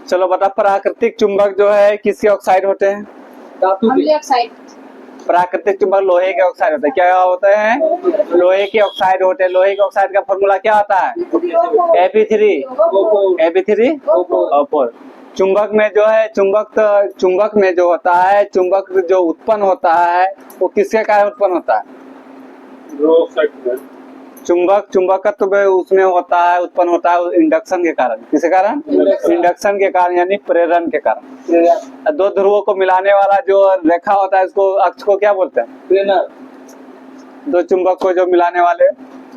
चलो बता, प्राकृतिक चुंबक जो है किसके ऑक्साइड होते हैं? धातु के ऑक्साइड। प्राकृतिक चुंबक लोहे के ऑक्साइड होते हैं। क्या होते हैं? लोहे के ऑक्साइड होते हैं। लोहे के ऑक्साइड का फॉर्मूला क्या आता है? Fe3 O4। चुंबक में जो है चुंबक में जो होता है, चुंबक जो उत्पन्न होता है वो किसके कारण उत्पन्न होता है? चुंबकत्व उसमें होता है, उत्पन्न होता है इंडक्शन के कारण। किसके कारण? इंडक्शन के कारण, यानी प्रेरण के कारण। दो ध्रुवों को मिलाने वाला जो रेखा होता है इसको अक्ष को क्या बोलते हैं? प्रेरणा। दो चुंबक को जो मिलाने वाले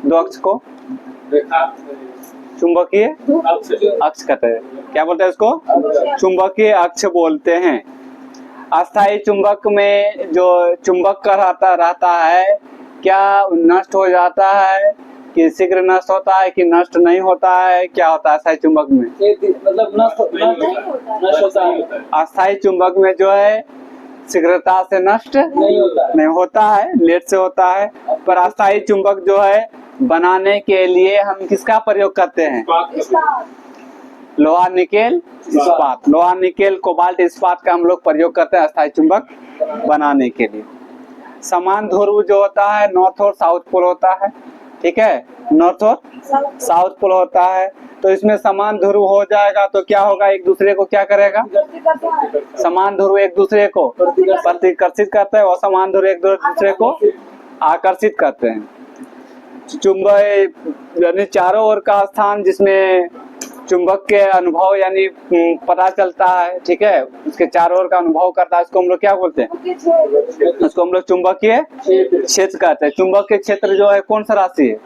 दो अक्ष को चुंबकीय अक्ष कहते हैं। क्या बोलते हैं इसको? चुंबकीय अक्ष बोलते हैं। अस्थायी चुंबक में जो चुंबक का रहता है, क्या नष्ट हो जाता है कि शीघ्र नष्ट होता है कि नष्ट नहीं होता है? क्या होता है अस्थायी चुंबक में? मतलब नष्ट होता है। अस्थायी चुंबक में जो है शीघ्रता से नष्ट नहीं होता है, लेट से होता है। पर अस्थायी चुंबक जो है बनाने के लिए हम किसका प्रयोग करते हैं? लोहा निकेल इस्पात। लोहा निकेल कोबाल्ट इस्पात का हम लोग प्रयोग करते हैं अस्थायी चुंबक बनाने के लिए। समान ध्रुव जो होता है नॉर्थ और साउथ पोल होता है, ठीक है, नॉर्थ और साउथ पोल होता है। तो इसमें समान ध्रुव हो जाएगा तो क्या होगा? एक दूसरे को क्या करेगा? समान ध्रुव एक दूसरे को प्रतिकर्षित करते हैं और समान ध्रुव एक दूसरे को आकर्षित करते हैं। चुंबक यानी चारों ओर का स्थान जिसमें चुंबक के अनुभव यानी पता चलता है, ठीक है, उसके चारों ओर का अनुभव करता है, उसको हम लोग क्या बोलते हैं? उसको हम लोग चुंबकीय क्षेत्र कहते हैं। चुंबकीय क्षेत्र जो है कौन सा राशि है?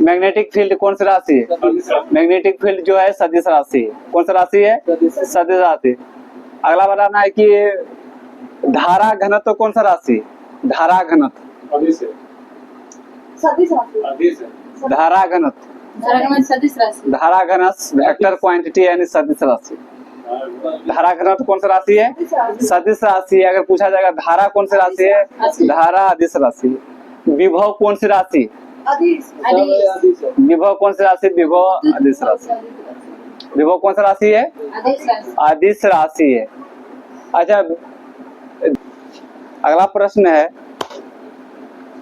मैग्नेटिक फील्ड कौन सी राशि है? मैग्नेटिक फील्ड जो है सदिश राशि है। कौन सा राशि है? सदिश राशि। अगला बताना है कि धारा घनत्व कौन सा राशि है? धारा घनत्व धारा घनत्व धारा घनत्व वेक्टर क्वांटिटी यानी सदिश राशि। धारा घनत्व कौन सा राशि है? सदिश राशि। अगर पूछा जाएगा धारा कौन सी राशि है? धारा अदिश राशि। विभव कौन सी राशि? विभव कौन सी राशि? विभव अदिश राशि। विभव कौन सा राशि है? अदिश राशि है। अच्छा, अगला प्रश्न है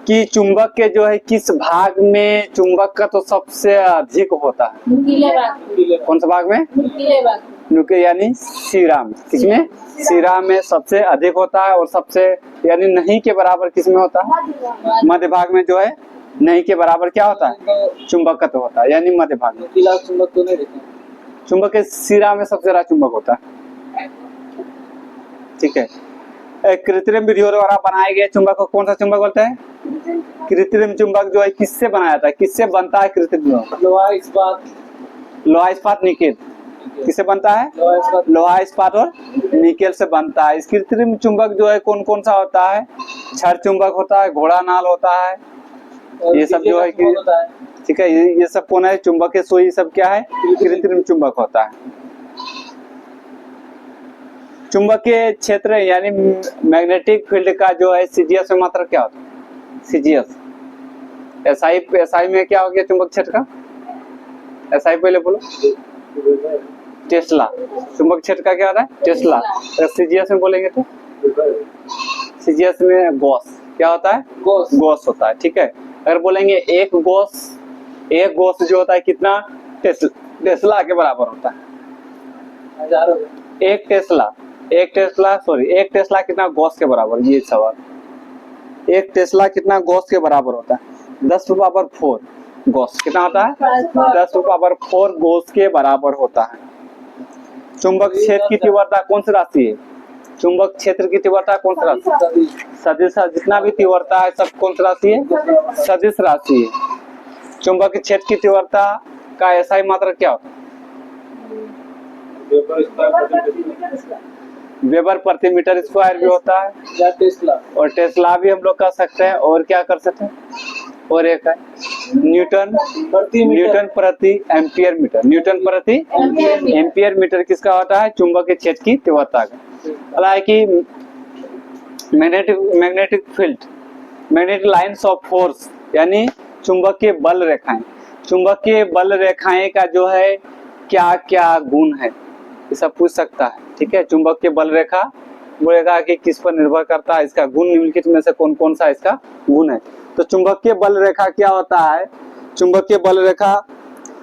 कि चुंबक के जो है किस भाग में चुंबक का तो सबसे अधिक होता है? कौन सा भाग में? नुकीले यानी शिरा में। किसमें? शिरा में सबसे अधिक होता है। और सबसे यानी नहीं के बराबर किसमें होता है? मध्य भाग में जो है नहीं के बराबर क्या होता है? चुंबकत्व होता है, यानी मध्य भाग में। चुंबक के शिरा में सबसे ज्यादा चुंबक होता है, ठीक है। कृत्रिम विधियों द्वारा बनाए गए चुंबक को कौन सा चुंबक बोलते हैं? कृत्रिम चुंबक जो है किससे बनाया था? किससे बनता है कृत्रिम चुंबक? लोहा इस्पात निकेल। किससे बनता है? लोहा इस्पात और निकेल से बनता है। इस कृत्रिम चुंबक जो है कौन कौन सा होता है? क्षर चुंबक होता है, घोड़ा नाल होता है, ये सब जो है कि ठीक है, ये सब कौन है? चुंबक के सुई सब क्या है? कृत्रिम चुंबक होता है। चुंबकीय क्षेत्र यानी मैग्नेटिक फील्ड का जो है सीजीएस में मात्रा क्या होता है? सीजीएस। एसआई में क्या हो गया चुंबक क्षेत्र का? एसआई पहले बोलो। टेस्ला। चुंबक क्षेत्र का क्या होता है? टेस्ला। सीजीएस में बोलेंगे तो सीजीएस में गॉस। क्या होता है? गॉस होता है, ठीक है। अगर बोलेंगे एक गॉस जो होता है कितना? टेस्ला के बराबर होता है। एक टेस्ला कितना गॉस के बराबर? ये सवाल। एक टेस्ला कितना गॉस के बराबर होता है? 10⁴ गॉस। कितना होता है? 10⁴ गॉस के बराबर होता है। चुंबक क्षेत्र की तीव्रता कौन सी राशि है? चुंबक क्षेत्र की तीव्रता कौन सी राशि? सदिश। जितना भी तीव्रता है सब कौन सी राशि है? सदिश राशि है। चुंबक क्षेत्र की तीव्रता का एसआई मात्रा क्या होता है? वेबर प्रति मीटर स्क्वायर भी होता है, या टेस्ला। और टेस्ला भी हम लोग कर सकते हैं। और क्या कर सकते हैं? और एक है न्यूटन प्रति एम्पियर मीटर। न्यूटन प्रति एम्पियर मीटर किसका होता है? चुंबक के क्षेत्र की तीव्रता का। हालांकि magnetic field, magnetic lines of force यानी चुंबकीय बल रेखाएं, चुंबकीय बल रेखाएं का जो है क्या क्या गुण है, ये सब पूछ सकता है। ठीक है, चुंबकीय बल रेखा बोलेगा कि किस पर निर्भर करता है, इसका गुण निम्नलिखित में से कौन कौन सा इसका गुण है। तो चुंबकीय बल रेखा क्या होता है? चुंबकीय बल रेखा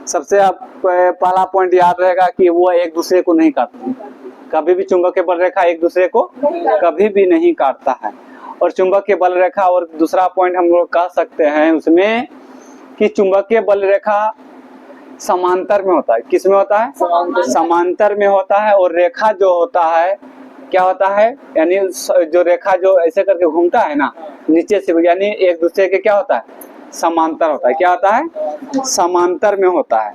सबसे पहला पॉइंट याद रहेगा कि वो एक दूसरे को नहीं काटती, कभी भी चुंबकीय बल रेखा एक दूसरे को कभी भी नहीं काटता है। और चुंबकीय बल रेखा, और दूसरा पॉइंट हम लोग कह सकते हैं उसमें कि चुंबकीय बल रेखा समांतर में होता है। किस में होता है? समांतर में होता है। और रेखा जो होता है क्या होता है, यानी जो रेखा जो ऐसे करके घूमता है ना नीचे से, यानी एक दूसरे के क्या होता है? समांतर होता है। क्या होता है? समांतर में होता है।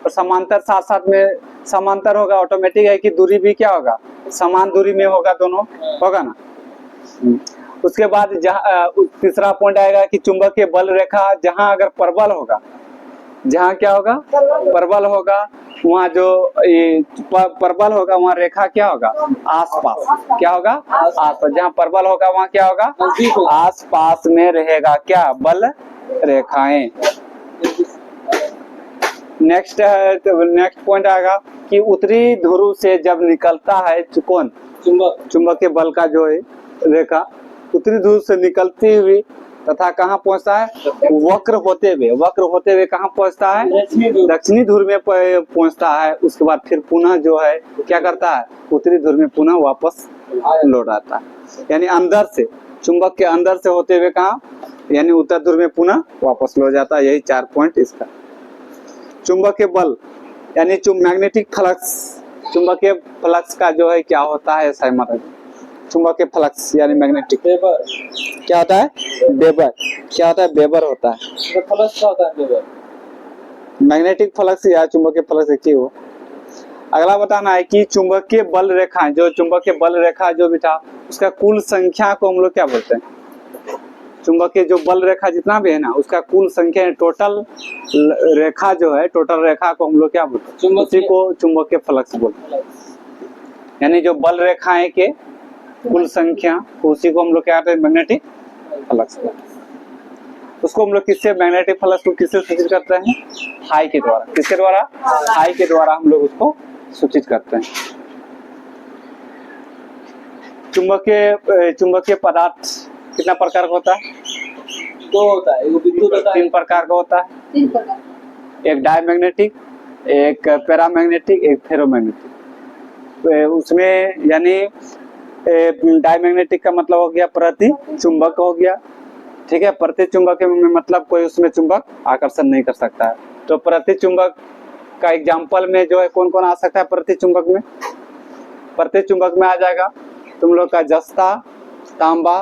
और समांतर साथ साथ में समांतर होगा, ऑटोमेटिक है कि दूरी भी क्या होगा? समान दूरी में होगा, दोनों होगा ना। उसके बाद तीसरा पॉइंट आएगा कि चुंबकीय बल रेखा जहां अगर प्रबल होगा, जहां क्या होगा? प्रबल होगा, वहाँ जो प्रबल होगा वहाँ रेखा क्या होगा? आसपास। क्या होगा? आसपास। जहाँ प्रबल होगा वहाँ क्या होगा? आसपास में रहेगा क्या? बल रेखाएं। नेक्स्ट पॉइंट आएगा कि उत्तरी ध्रुव से जब निकलता है कौन? चुंबकीय बल का जो है रेखा उत्तरी ध्रुव से निकलती हुई तथा कहाँ पहुंचता है? वक्र होते हुए कहाँ पहुंचता है? दक्षिणी ध्रुव में पहुंचता है। उसके बाद फिर पुनः जो है क्या करता है? उत्तरी ध्रुव में पुनः वापस लौट आता है। यानी अंदर से, चुंबक के अंदर से होते हुए कहाँ? यानी उत्तर ध्रुव में पुनः वापस लौट जाता है। यही 4 पॉइंट इसका। चुंबकीय बल यानी मैग्नेटिक फ्लक्स, चुंबकीय फ्लक्स का जो है क्या होता है? चुंबकीय फ्लक्स यानी मैग्नेटिक क्या होता है? वेबर। क्या होता है? वेबर होता है। फ्लक्स क्या होता है? वेबर। मैग्नेटिक फ्लक्स या चुंबकीय फ्लक्स एक ही हो। अगला बताना है कि चुंबकीय बल रेखा, जो चुंबकीय बल रेखा जो भी था उसका कुल संख्या को हम लोग क्या बोलते हैं? चुंबकीय जो बल रेखा जितना भी है ना उसका कुल संख्या, टोटल रेखा जो है, टोटल रेखा को हम लोग क्या बोलते हैं? उसी को चुंबकीय फ्लक्स बोलते हैं। यानी जो बल रेखाएं के कुल संख्या, उसी को हम लोग क्या कहते हैं? Magnetic flux. उसको हम लोग किससे, मैग्नेटिक फ्लक्स को किससे सूचित करते हैं? हाई के द्वारा। किसके द्वारा? हाई के द्वारा हम लोग उसको सूचित करते हैं। चुंबकीय पदार्थ कितना प्रकार का होता है? 2 होता है। विद्युत होता है। 3 प्रकार का होता है। एक डायमैग्नेटिक, एक पैरामैग्नेटिक, एक फेरोमैग्नेटिक। उसमें यानी डायमैग्नेटिक का मतलब हो गया प्रति चुंबक हो गया। ठीक है, प्रति चुंबक में मतलब कोई उसमें चुंबक आकर्षण नहीं कर सकता है। तो प्रति चुंबक का एग्जांपल में जो है कौन कौन आ सकता है? प्रति चुंबक में, प्रति चुंबक में आ जाएगा तुम लोग का जस्ता, तांबा,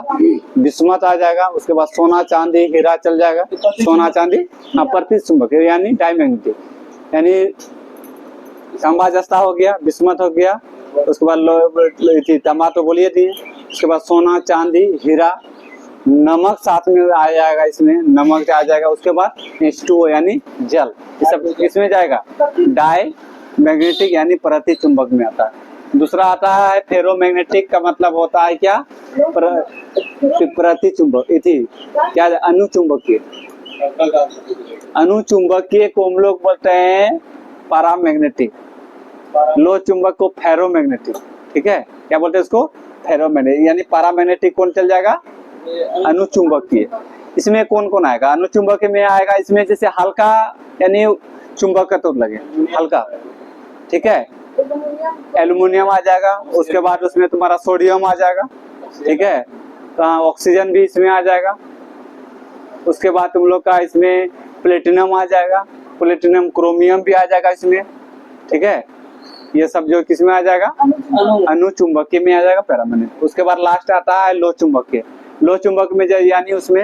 बिस्मथ आ जाएगा। उसके बाद सोना, चांदी, हीरा चल जाएगा। सोना, चांदी, हाँ, प्रति चुंबक यानी डायमैग्नेटिक, यानी तांबा, जस्ता हो गया, बिस्मथ हो गया। उसके बाद तांबा तो बोलिए दिए। उसके बाद सोना, चांदी, हीरा, नमक साथ में आ जाएगा, इसमें नमक आ जाएगा। उसके बाद H2O यानी जल, ये सब इसमें जाएगा। डाई मैग्नेटिक यानी प्रति चुंबक में आता है। दूसरा आता है फेरोमैग्नेटिक का मतलब होता है क्या? प्रति चुंबक, क्या अनुचुंबकीय। अनुचुंबकीय को हम लोग बोलते हैं पैरामैग्नेटिक। लो चुंबक को फेरोमैग्नेटिक। ठीक है, क्या बोलते हैं इसको? फेरोमैग्नेटिक। यानी पैरामैग्नेटिक कौन चल जाएगा? अनुचुंबकीय। इसमें कौन कौन आएगा? अनुचुंबकीय में आएगा इसमें जैसे हल्का, यानी चुंबक तो लगे हल्का। ठीक है, एल्युमिनियम आ जाएगा। उसके बाद उसमें तुम्हारा सोडियम आ जाएगा। ठीक है, तो ऑक्सीजन भी इसमें आ जाएगा। उसके बाद तुम लोग का इसमें प्लेटिनम आ जाएगा, प्लेटिनम, क्रोमियम भी आ जाएगा इसमें। ठीक है, ये सब जो किसमें आ जाएगा? अनुचुंबकीय में आ जाएगा, पैरामैग्नेटिक। उसके बाद लास्ट आता है लो चुंबकीय। लो चुंबक में यानी उसमें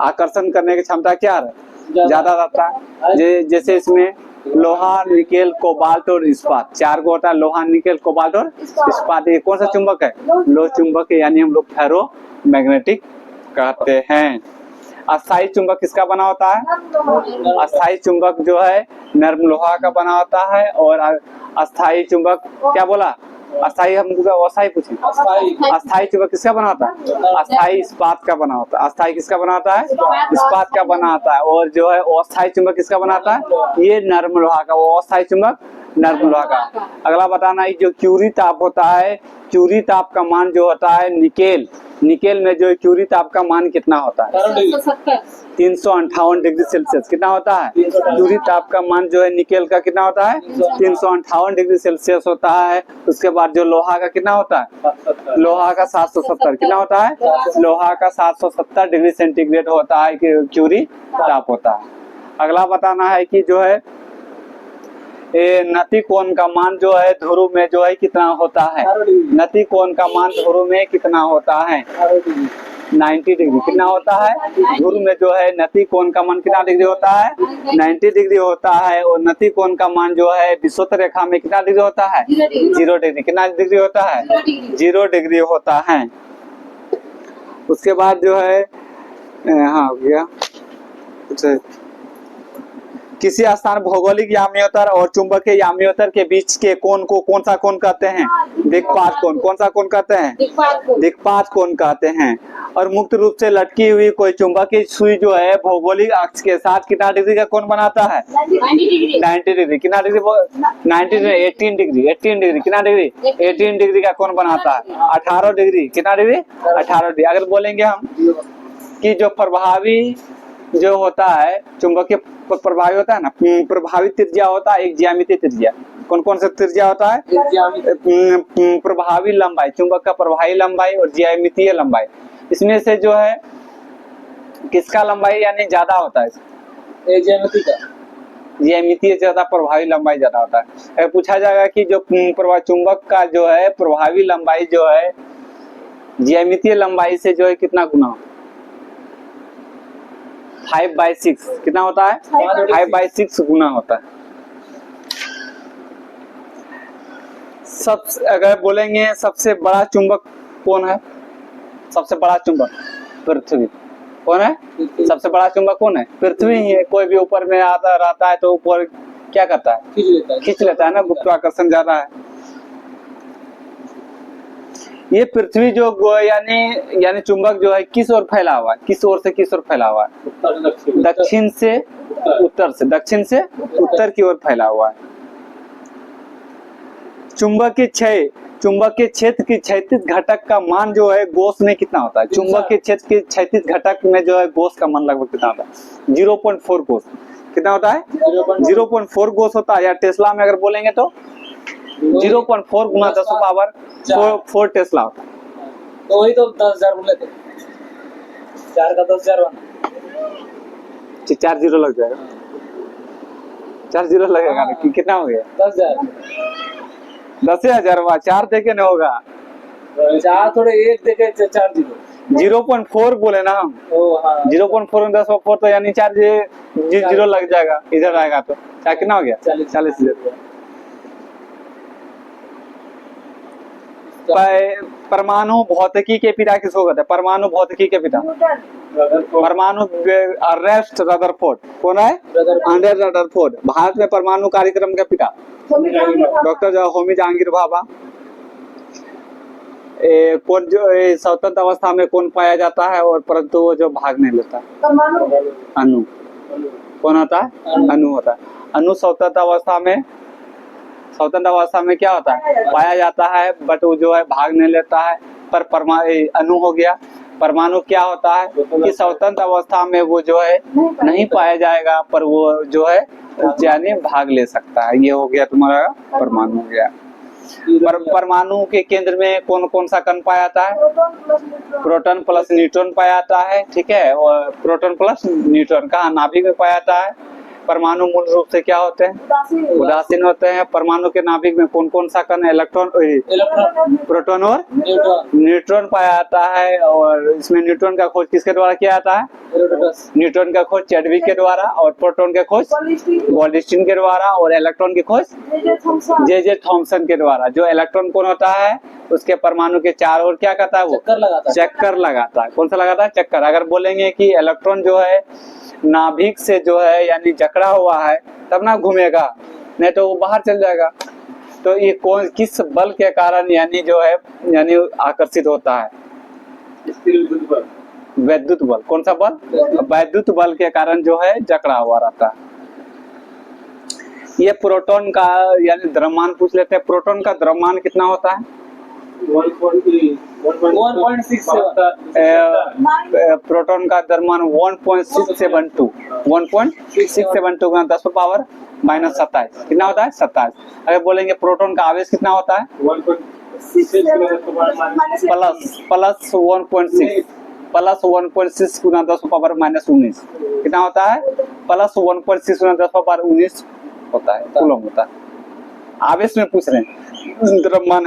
आकर्षण करने की क्षमता क्या है? ज्यादा रहता है। जैसे इसमें लोहा, निकेल, कोबाल्ट और इस्पात, 4 को होता है। लोहा, निकेल, कोबाल्ट और इस्पात। ये कौन सा चुंबक है? लो चुंबक है, यानी हम लोग फेरो मैग्नेटिक कहते हैं। अस्थायी चुंबक किसका बना होता है? अस्थायी चुंबक जो है नर्म लोहा का बना होता है। और अस्थायी चुंबक क्या बोला? अस्थाई हमको अस्थाई पूछे। अस्थाई अस्थाई चुंबक किसका बना होता है? अस्थाई इस्पात का बना होता है। अस्थाई किसका बना होता है? इस्पात का बना होता है। और जो है अस्थाई चुंबक किसका बनाता है? ये नर्म लोहा का। वो अस्थाई चुंबक नर्म लोहा का। अगला बताना है जो क्यूरी ताप होता है, क्यूरी ताप का मान जो होता है निकेल में जो क्यूरी ताप का मान कितना होता है? 358 डिग्री सेल्सियस। कितना होता है? क्यूरी ताप का मान जो है निकेल का कितना होता है? 358 डिग्री सेल्सियस होता है। उसके बाद जो लोहा का कितना होता है? लोहा का 770। कितना होता है? लोहा का 770 डिग्री सेंटीग्रेड होता है क्यूरी ताप होता है। अगला बताना है कि जो है नति कोण का मान जो है ध्रुव में जो है कितना होता है? नति कोण का मान ध्रुव में कितना होता है? 90 डिग्री। कितना होता है? ध्रुव में जो है नति कोण का मान कितना डिग्री होता है? 90 डिग्री होता है। और नति कोण का मान जो है विषुवत रेखा में कितना डिग्री होता है? 0 डिग्री। कितना डिग्री होता है? 0 डिग्री होता है। उसके बाद जो है हाँ हो गया किसी स्थान भौगोलिक याम्योत्तर और चुंबकीय याम्योत्तर के बीच के कोण को कौन सा कोण कहते हैं? दिक्पात कोण। कौन सा कोण कहते हैं? दिक्पात कोण कहते हैं। और मुक्त रूप से लटकी हुई कोई चुंबकीय सुई जो है भौगोलिक अक्ष के साथ कितना डिग्री का कोण बनाता है? 90 डिग्री। कितना डिग्री? 90 degree 18 degree 18 degree. कितना डिग्री? 18 डिग्री का कोण बनाता है। 18 डिग्री। कितना डिग्री? 18 डिग्री। अगर बोलेंगे हम कि जो प्रभावी जो होता है चुंबकीय प्रभावी होता है ना, प्रभावी त्रिज्या होता है एक ज्यामितीय त्रिज्या। कौन कौन सा त्रिज्या होता है? प्रभावी लंबाई, चुंबक का प्रभावी लंबाई और ज्यामितीय लंबाई। इसमें से जो है किसका लंबाई यानी ज्यादा होता है? ज्यामिति का। ज्यामितीय ज्यादा, प्रभावी लंबाई ज्यादा होता है। अगर पूछा जाएगा कि जो चुंबक का जो है प्रभावी लंबाई जो है ज्यामितीय लंबाई से जो है कितना गुना होता है? 5/6। कितना होता है? 5/6 गुना होता है। अगर बोलेंगे सबसे बड़ा चुंबक कौन है? सबसे बड़ा चुंबक पृथ्वी। कौन है? सबसे बड़ा चुंबक कौन है? पृथ्वी ही है। कोई भी ऊपर में आता रहता है तो ऊपर क्या करता है? खींच लेता है ना, गुरुत्वाकर्षण ज्यादा है। ये पृथ्वी जो यानी चुंबक जो है किस ओर फैला हुआ है? किस ओर से किस ओर फैला हुआ है? दक्षिण से उत्तर से, दक्षिण से उत्तर की ओर फैला हुआ है। चुंबकीय क्षेत्र की क्षैतिज घटक का मान जो है गोस में कितना होता है? चुंबकीय क्षेत्र के क्षैतिज घटक में जो है गोस का मान लगभग कितना होता है? 0.4 गोस। कितना होता है? 0.4 गोस होता है। या टेस्ला में अगर बोलेंगे तो 0.4 गुना 10⁴ टेस्ला होता है। तो वही तो 10,000 बोले थे। 4 का 10,000 4 जीरो लग जाएगा। 4 जीरो लगेगा ना? कितना हो गया? 10,000। 10,000 हुआ। 4 देके नहीं होगा। 4 थोड़े 1 देके 4 जीरो। 0.4 बोले ना हम। 0.4 10⁴ तो यानी 4 जीरो लग जाएगा। इधर आएगा तो क्या कितना हो गया? 40,000। परमाणु भौतिकी के पिता किसको कहते हैं? परमाणु भौतिकी के पिता परमाणु अर्नेस्ट रदरफोर्ड। कौन है? Ernest Rutherford. भारत में परमाणु कार्यक्रम के पिता डॉक्टर होमी जहांगीर भाभा। कौन जो स्वतंत्र अवस्था में कौन पाया जाता है और परंतु वो जो भाग नहीं लेता? अणु। कौन होता है? अणु होता है। अणु स्वतंत्र अवस्था में क्या होता है? पाया जाता है, बट वो जो है भाग नहीं लेता है। पर अणु हो गया। परमाणु क्या होता है कि स्वतंत्र अवस्था में वो जो है नहीं पाया जाएगा, पर वो जो है यानी भाग ले सकता है। ये हो गया तुम्हारा परमाणु हो गया। परमाणु के केंद्र में कौन कौन सा कण पाया जाता है? प्रोटॉन प्लस न्यूट्रॉन पाया जाता है। ठीक है। और प्रोटॉन प्लस न्यूट्रॉन कहाँ? नाभिक में पाया जाता है। परमाणु मूल रूप से क्या होते हैं? उदासीन होते हैं। परमाणु के नाभिक में कौन कौन सा कण? इलेक्ट्रॉन, प्रोटॉन और न्यूट्रॉन पाया जाता है। और इसमें न्यूट्रॉन का खोज किसके द्वारा किया जाता है? न्यूट्रॉन का खोज चैडविक के द्वारा, और प्रोटॉन के खोज गोल्डस्टीन के द्वारा, और इलेक्ट्रॉन की खोज जे थॉमसन के द्वारा। जो इलेक्ट्रॉन कौन होता है उसके परमाणु के चारों ओर क्या करता है? वो चक्कर लगाता है। कौन सा लगाता है? चक्कर। अगर बोलेंगे कि इलेक्ट्रॉन जो है नाभिक से जो है यानी जकड़ा हुआ है तब ना घूमेगा, नहीं तो वो बाहर चल जाएगा। तो ये कौन किस बल के कारण यानी जो है यानी आकर्षित होता है? वैद्युत बल। कौन सा बल? वैद्युत बल के कारण जो है जकड़ा हुआ रहता है। ये प्रोटॉन का यानी द्रव्यमान पूछ लेते हैं। प्रोटॉन का द्रव्यमान कितना होता है? 1.67। प्रोटॉन का द्रव्यमान 1.672 गुना 10⁻⁻27 कितना होता है? 27। अगर बोलेंगे प्रोटॉन का आवेश कितना होता है? प्लस 1.6 गुना 10⁻⁻19 कितना होता है? प्लस 1.6 गुना 10⁻⁻19 होता है, कूलम होता है। आवेश में पूछ रहे हैं द्रव्यमान।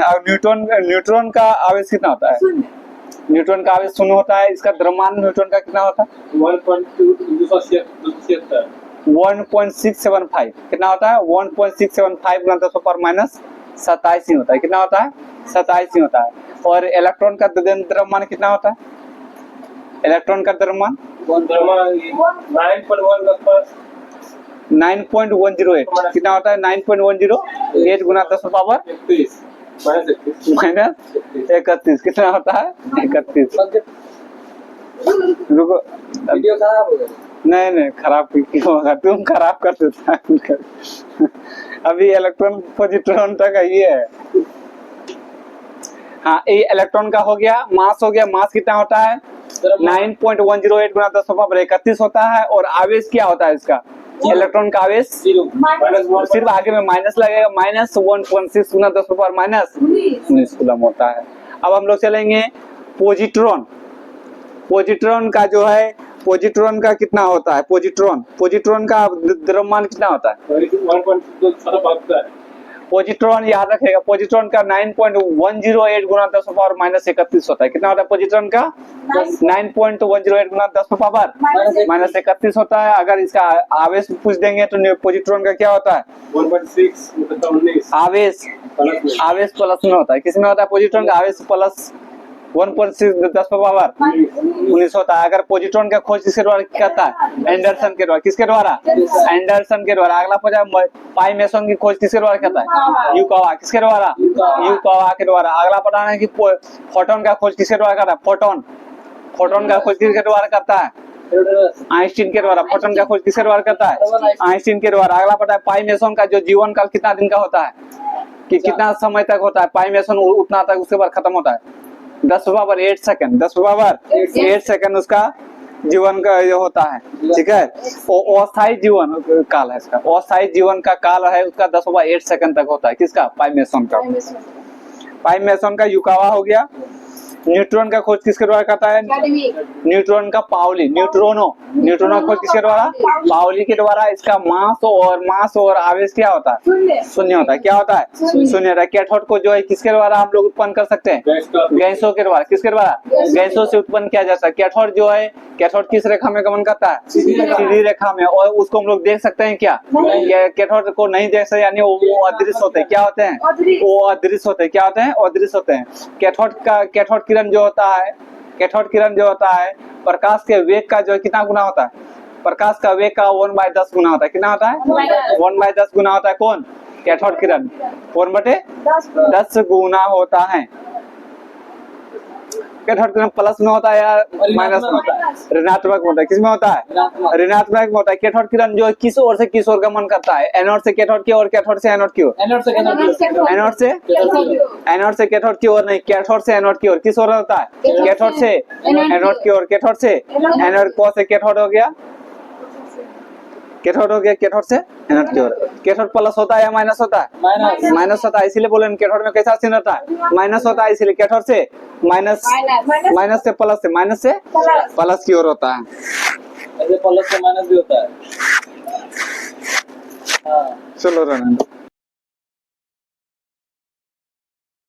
न्यूट्रॉन का आवेश कितना होता है? न्यूट्रॉन का आवेश 0 होता है। इसका द्रव्यमान न्यूट्रॉन का कितना होता है? 1.675 कितना होता है? 1.675 गुना 10⁻⁻27 ही होता है। कितना होता है? 27 ही होता है। और इलेक्ट्रॉन का द्रव्यमान कितना होता है? इलेक्ट्रॉन का द्रव्यमान 9.108 कितना होता है? 9.108 गुना 10⁻⁻31 कितना होता है? 31। रुको, वीडियो खराब हो गया। नहीं खराब क्यों होगा? तुम खराब कर देता है। अभी इलेक्ट्रॉन पॉजिट्रॉन तक ये है। हाँ, ये इलेक्ट्रॉन का हो गया। मास हो गया। मास कितना होता है? 9.108 गुना 10⁻31 होता है। और आवेश क्या होता है इसका? इलेक्ट्रॉन का आवेश सिर्फ आगे में माइनस लगेगा। -1.6 गुना 10⁻⁻19 कूलम होता है। अब हम लोग चलेंगे पॉजिट्रॉन। पॉजिट्रॉन का जो है, पॉजिट्रॉन का कितना होता है? पॉजिट्रॉन का द्रव्यमान कितना होता है? पॉजिट्रॉन याद रखेगा। पॉजिट्रॉन का 9.108 गुना 10⁻⁻31 होता है। कितना होता है पॉजिट्रॉन का? 9.108 गुना 10⁻⁻31 होता है। अगर इसका आवेश पूछ देंगे तो पॉजिट्रॉन का क्या होता है? 1.6 आवेश प्लस में होता है। किसमें होता है? पॉजिट्रॉन का आवेश प्लस 1.6 10⁻⁻19 होता है। अगर पॉजिट्रॉन का खोज किसके द्वारा करता है? एंडरसन के द्वारा। किसके द्वारा? एंडरसन के द्वारा। अगला पूछा पाई मेसन की खोज किसके द्वारा करता है? युकावा। किसके द्वारा? युकावा के द्वारा। अगला बताना है कि फोटोन का खोज किसके द्वारा करता है? फोटोन का खोज किसके द्वारा करता है? आइंस्टीन के द्वारा। फोटोन का खोज किसके द्वारा करता है? आइंस्टीन के द्वारा। अगला पता है पाई मेसन का जो जीवन काल कितना दिन का होता है, कि कितना समय तक होता है? पाई मेसन उतना तक, उसके बाद खत्म होता है। 10⁻8 सेकंड। 10⁻8 सेकंड उसका जीवन का ये होता है। ठीक है। अस्थायी जीवन काल है इसका। अस्थायी जीवन का काल है उसका 10⁻8 सेकंड तक होता है। किसका? पाई मेसन का। पाई मेसन का युकावा हो गया। न्यूट्रॉन का खोज किसके द्वारा करता है? न्यूट्रॉन का पाउली। न्यूट्रोनो का खोज किसके द्वारा? पाउली के द्वारा। इसका मास और आवेश क्या होता है? शून्य होता है। क्या होता है? शून्य होता है। कैथोड को जो है किसके द्वारा हम लोग उत्पन्न कर सकते हैं? गैसों के द्वारा। किसके द्वारा? गैसों से उत्पन्न किया जा सकता है। कैथोड जो है, कैथोड किस रेखा में गमन करता है? सीधी रेखा में। और उसको हम लोग देख सकते हैं क्या? कैथोड को नहीं देख सकते, यानी वो अदृश्य होते हैं। क्या होते हैं? वो अदृश्य होते हैं। क्या होते हैं? अदृश्य होते हैं। कैथोड किरण जो होता है प्रकाश के वेग का जो है कितना गुना होता है? प्रकाश का वेग का 1/10 गुना होता है। कितना होता है? 1/10 गुना होता है। कौन? कैथोड किरण 1/10 गुना होता है। कैथोड किरण प्लस में होता है या माइनस में होता है? ऋणात्मक होता है। किसमें होता है? ऋणात्मक में होता है। कैथोड किरण जो किस ओर से किस ओर गमन करता है? एनोड से कैथोड की ओर, कैथोड से एनोड की ओर। एनोड से कैथोड की ओर नहीं, कैथोड से एनोड की ओर। किस ओर होता है? कैथोड से एनोड की ओर। कैथोड से एनोड से कैथोड हो गया। कैथोड से एनोड की ओर। कैथोड प्लस होता है या माइनस होता है? माइनस होता है। इसीलिए बोले कैथोड में कैसा चिन्ह होता है? माइनस होता है। इसीलिए कैथोड से माइनस से प्लस की ओर होता है। ऐसे प्लस से माइनस भी होता है। चलो रहने दो।